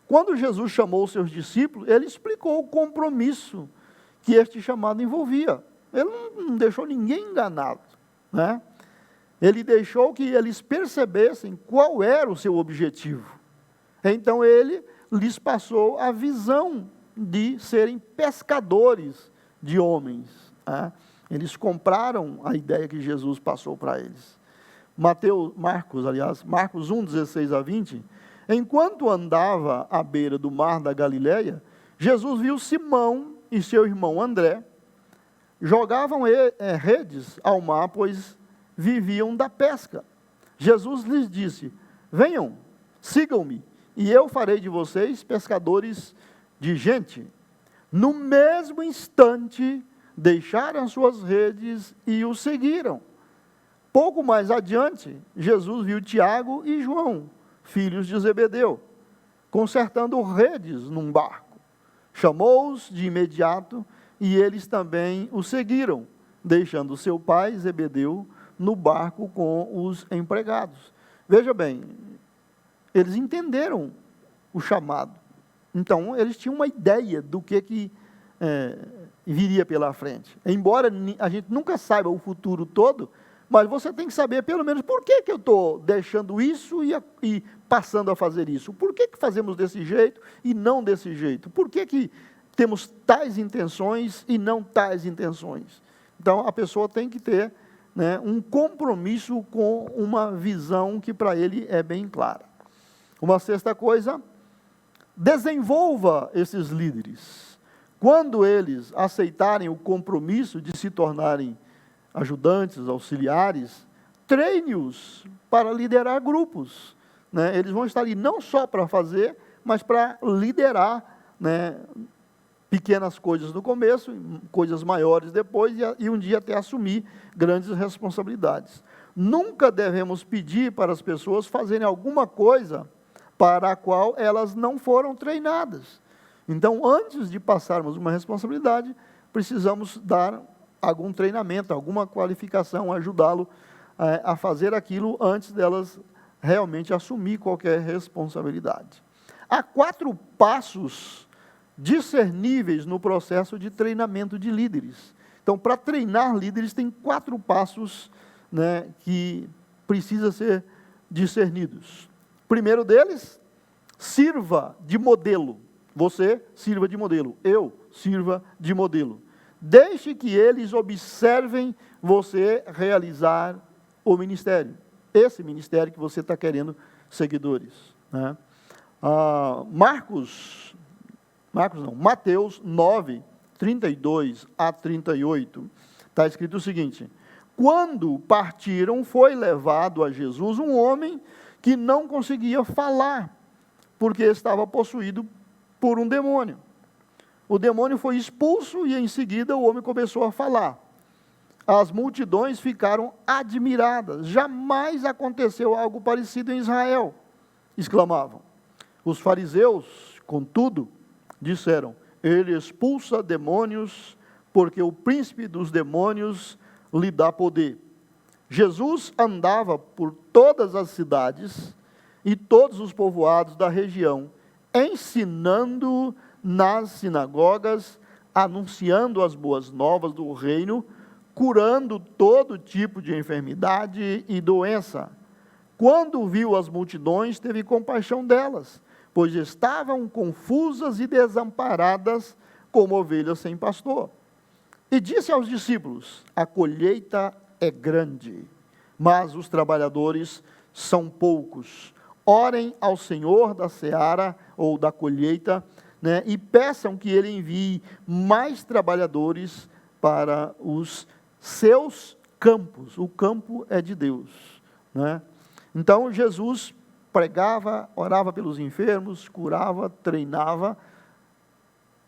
Quando Jesus chamou os seus discípulos, ele explicou o compromisso que este chamado envolvia. Ele não deixou ninguém enganado. Ele deixou que eles percebessem qual era o seu objetivo. Então ele lhes passou a visão de serem pescadores de homens. Eles compraram a ideia que Jesus passou para eles. Marcos 1, 16 a 20, enquanto andava à beira do mar da Galileia, Jesus viu Simão e seu irmão André, jogavam redes ao mar, pois viviam da pesca. Jesus lhes disse: venham, sigam-me, e eu farei de vocês pescadores de gente. No mesmo instante, deixaram suas redes e o seguiram. Pouco mais adiante, Jesus viu Tiago e João, filhos de Zebedeu, consertando redes num barco. Chamou-os de imediato e eles também o seguiram, deixando seu pai Zebedeu no barco com os empregados. Veja bem, eles entenderam o chamado. Então, eles tinham uma ideia do que viria pela frente. Embora a gente nunca saiba o futuro todo, mas você tem que saber, pelo menos, por que eu estou deixando isso e passando a fazer isso? Por que fazemos desse jeito e não desse jeito? Por que temos tais intenções e não tais intenções? Então, a pessoa tem que ter um compromisso com uma visão que para ele é bem clara. Uma sexta coisa, desenvolva esses líderes. Quando eles aceitarem o compromisso de se tornarem ajudantes, auxiliares, treine-os para liderar grupos. Eles vão estar ali não só para fazer, mas para liderar pequenas coisas no começo, coisas maiores depois, e um dia até assumir grandes responsabilidades. nunca devemos pedir para as pessoas fazerem alguma coisa para a qual elas não foram treinadas. Então, antes de passarmos uma responsabilidade, precisamos dar algum treinamento, alguma qualificação, ajudá-lo a fazer aquilo antes delas realmente assumir qualquer responsabilidade. Há 4 passos discerníveis no processo de treinamento de líderes. Então, para treinar líderes, tem 4 passos, né, que precisam ser discernidos. O primeiro deles, sirva de modelo. Você sirva de modelo. Eu sirva de modelo. Deixe que eles observem você realizar o ministério. Esse ministério que você está querendo seguidores, né? Mateus 9, 32 a 38, está escrito o seguinte: quando partiram, foi levado a Jesus um homem que não conseguia falar, porque estava possuído por um demônio. O demônio foi expulso e em seguida o homem começou a falar. As multidões ficaram admiradas. Jamais aconteceu algo parecido em Israel, exclamavam. Os fariseus, contudo, disseram: ele expulsa demônios, porque o príncipe dos demônios lhe dá poder. Jesus andava por todas as cidades e todos os povoados da região, ensinando nas sinagogas, anunciando as boas novas do reino, curando todo tipo de enfermidade e doença. Quando viu as multidões, teve compaixão delas, pois estavam confusas e desamparadas, como ovelhas sem pastor. E disse aos discípulos: a colheita é grande, mas os trabalhadores são poucos. Orem ao Senhor da seara, ou da colheita, né, e peçam que Ele envie mais trabalhadores para os seus campos. O campo é de Deus, né? Então, Jesus pregava, orava pelos enfermos, curava, treinava,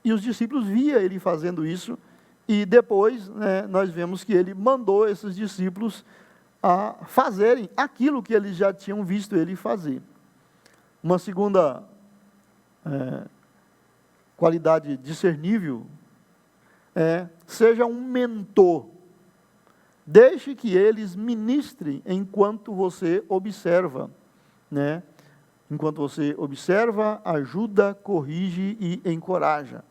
e os discípulos viam Ele fazendo isso, e depois, né, nós vemos que Ele mandou esses discípulos a fazerem aquilo que eles já tinham visto Ele fazer. Uma segunda qualidade discernível é: seja um mentor. Deixe que eles ministrem enquanto você observa, né? Enquanto você observa, ajuda, corrige e encoraja,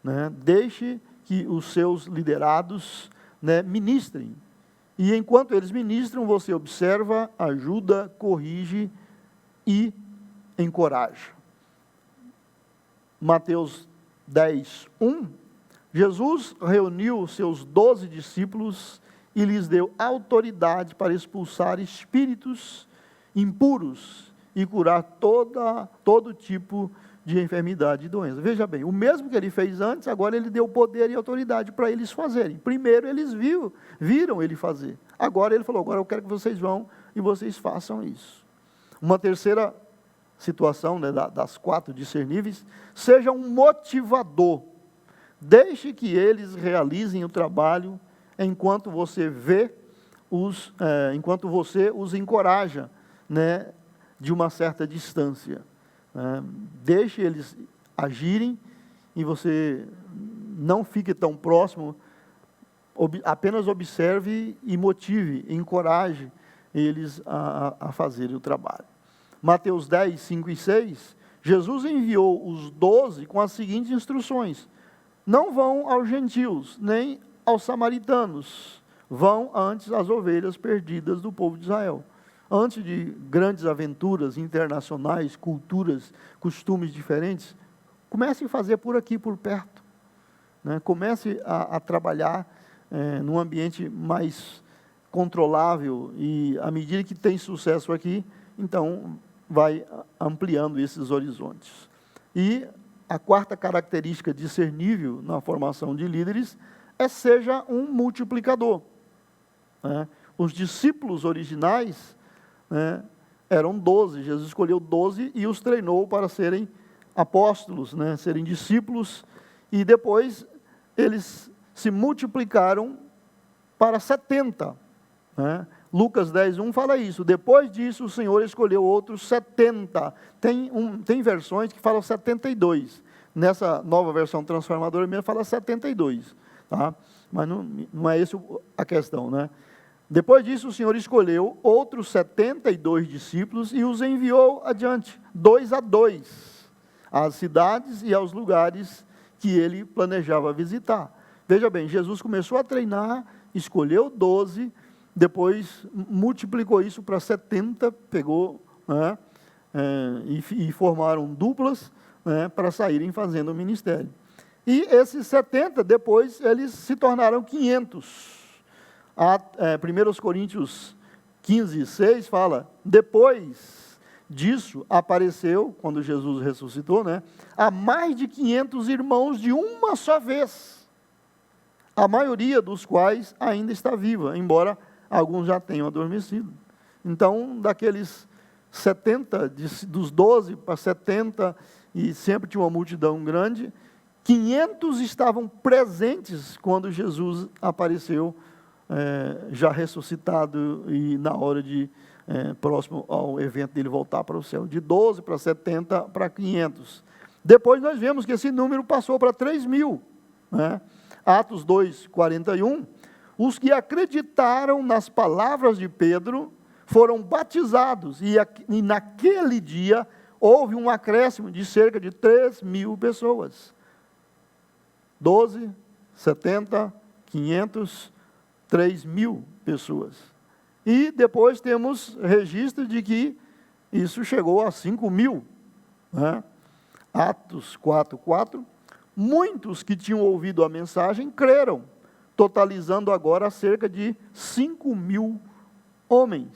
né? Deixe que os seus liderados, né, ministrem. E enquanto eles ministram, você observa, ajuda, corrige e encoraja. Mateus 10, 1, Jesus reuniu seus 12 discípulos e lhes deu autoridade para expulsar espíritos impuros e curar todo tipo de enfermidade e doença. Veja bem, o mesmo que ele fez antes, agora ele deu poder e autoridade para eles fazerem. Primeiro eles viram ele fazer. Agora ele falou: agora eu quero que vocês vão e vocês façam isso. Uma terceira situação, né, das 4 discerníveis: seja um motivador. Deixe que eles realizem o trabalho enquanto você os encoraja, né, de uma certa distância. Deixe eles agirem e você não fique tão próximo, apenas observe e motive, encoraje eles a fazerem o trabalho. Mateus 10, 5 e 6, Jesus enviou os 12 com as seguintes instruções: não vão aos gentios, nem aos samaritanos, vão antes às ovelhas perdidas do povo de Israel. Antes de grandes aventuras internacionais, culturas, costumes diferentes, comece a fazer por aqui, por perto, né? Comece a trabalhar num ambiente mais controlável, e à medida que tem sucesso aqui, então vai ampliando esses horizontes. E a 4ª característica discernível na formação de líderes é: seja um multiplicador, né? Os discípulos originais, né, eram 12, Jesus escolheu 12 e os treinou para serem apóstolos, né, serem discípulos, e depois eles se multiplicaram para 70, né? Lucas 10:1 fala isso. Depois disso, o Senhor escolheu outros 70. Tem versões que falam 72. Nessa nova versão transformadora mesmo fala 72. Tá? Mas não é essa a questão, né? Depois disso, o Senhor escolheu outros 72 discípulos e os enviou adiante, 2 a 2, às cidades e aos lugares que ele planejava visitar. Veja bem, Jesus começou a treinar, escolheu 12, depois multiplicou isso para 70, pegou, né, e formaram duplas, né, para saírem fazendo o ministério. E esses 70, depois, eles se tornaram 500. 1 Coríntios 15:6 fala, depois disso apareceu, quando Jesus ressuscitou, né, a mais de 500 irmãos de uma só vez, a maioria dos quais ainda está viva, embora alguns já tenham adormecido. Então, daqueles 70, dos 12 para 70, e sempre tinha uma multidão grande, 500 estavam presentes quando Jesus apareceu, já ressuscitado e na hora de, próximo ao evento dele voltar para o céu. De 12 para 70 para 500. Depois nós vemos que esse número passou para 3.000. Né? Atos 2:41. Os que acreditaram nas palavras de Pedro foram batizados. E naquele dia houve um acréscimo de cerca de 3.000 pessoas. 12, 70, 500... 3.000 pessoas. E depois temos registro de que isso chegou a 5.000. Né? Atos 4:4. Muitos que tinham ouvido a mensagem creram, totalizando agora cerca de 5.000 homens.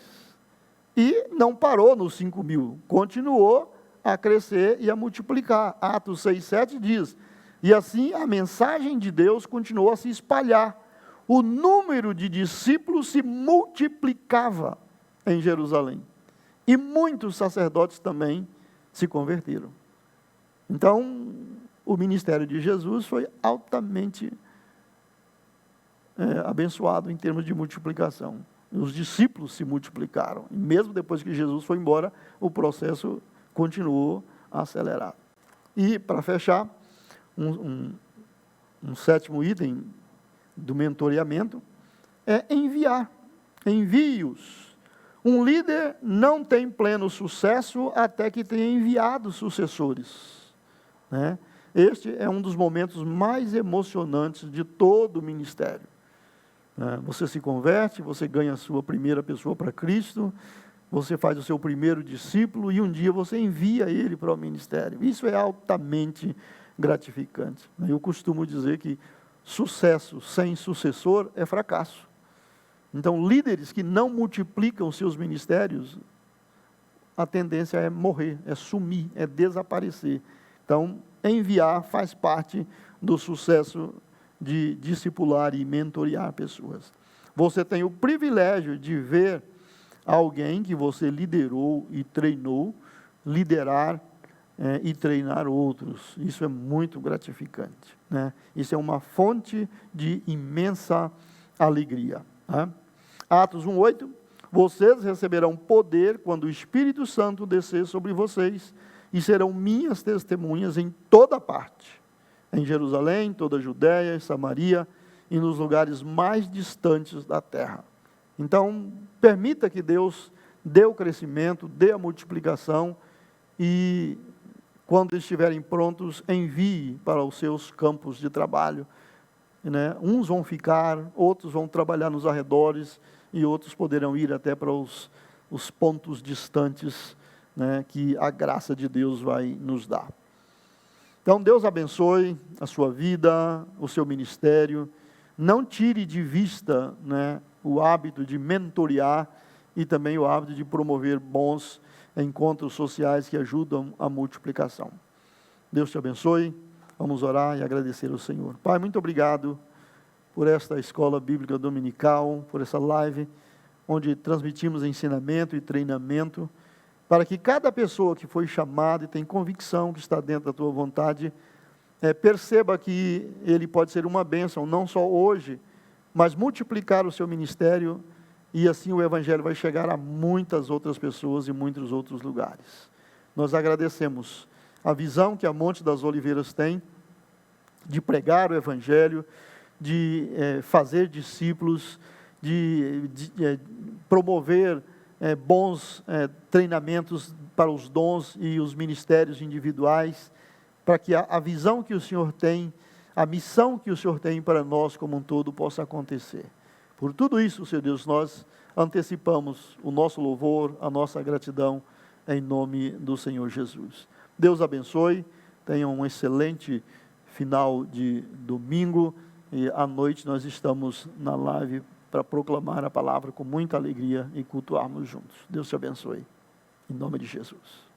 E não parou nos 5.000, continuou a crescer e a multiplicar. Atos 6:7 diz, e assim a mensagem de Deus continuou a se espalhar. O número de discípulos se multiplicava em Jerusalém. E muitos sacerdotes também se converteram. Então, o ministério de Jesus foi altamente abençoado em termos de multiplicação. Os discípulos se multiplicaram. E mesmo depois que Jesus foi embora, o processo continuou acelerado. E, para fechar, um sétimo item do mentoreamento é enviar. Envie-os. Um líder não tem pleno sucesso até que tenha enviado sucessores. Né? Este é um dos momentos mais emocionantes de todo o ministério. Você se converte, você ganha a sua primeira pessoa para Cristo, você faz o seu primeiro discípulo e um dia você envia ele para o ministério. Isso é altamente gratificante. Eu costumo dizer que sucesso sem sucessor é fracasso. Então, líderes que não multiplicam seus ministérios, a tendência é morrer, é sumir, é desaparecer. Então, enviar faz parte do sucesso de discipular e mentorear pessoas. Você tem o privilégio de ver alguém que você liderou e treinou, liderar e treinar outros. Isso é muito gratificante. Né? Isso é uma fonte de imensa alegria. Né? Atos 1:8. Vocês receberão poder quando o Espírito Santo descer sobre vocês e serão minhas testemunhas em toda parte. Em Jerusalém, toda a Judéia e Samaria e nos lugares mais distantes da terra. Então, permita que Deus dê o crescimento, dê a multiplicação e, quando estiverem prontos, envie para os seus campos de trabalho. Né? Uns vão ficar, outros vão trabalhar nos arredores e outros poderão ir até para os pontos distantes, né, que a graça de Deus vai nos dar. Então, Deus abençoe a sua vida, o seu ministério. Não tire de vista, né, o hábito de mentorear e também o hábito de promover bons encontros sociais que ajudam a multiplicação. Deus te abençoe. Vamos orar e agradecer ao Senhor. Pai, muito obrigado por esta escola bíblica dominical, por essa live, onde transmitimos ensinamento e treinamento, para que cada pessoa que foi chamada e tem convicção que está dentro da tua vontade, perceba que ele pode ser uma bênção, não só hoje, mas multiplicar o seu ministério e assim o Evangelho vai chegar a muitas outras pessoas e muitos outros lugares. Nós agradecemos a visão que a Monte das Oliveiras tem de pregar o Evangelho, de fazer discípulos, de promover bons treinamentos para os dons e os ministérios individuais, para que a visão que o Senhor tem, a missão que o Senhor tem para nós como um todo possa acontecer. Por tudo isso, Senhor Deus, nós antecipamos o nosso louvor, a nossa gratidão, em nome do Senhor Jesus. Deus abençoe, tenham um excelente final de domingo, e à noite nós estamos na live para proclamar a palavra com muita alegria e cultuarmos juntos. Deus te abençoe, em nome de Jesus.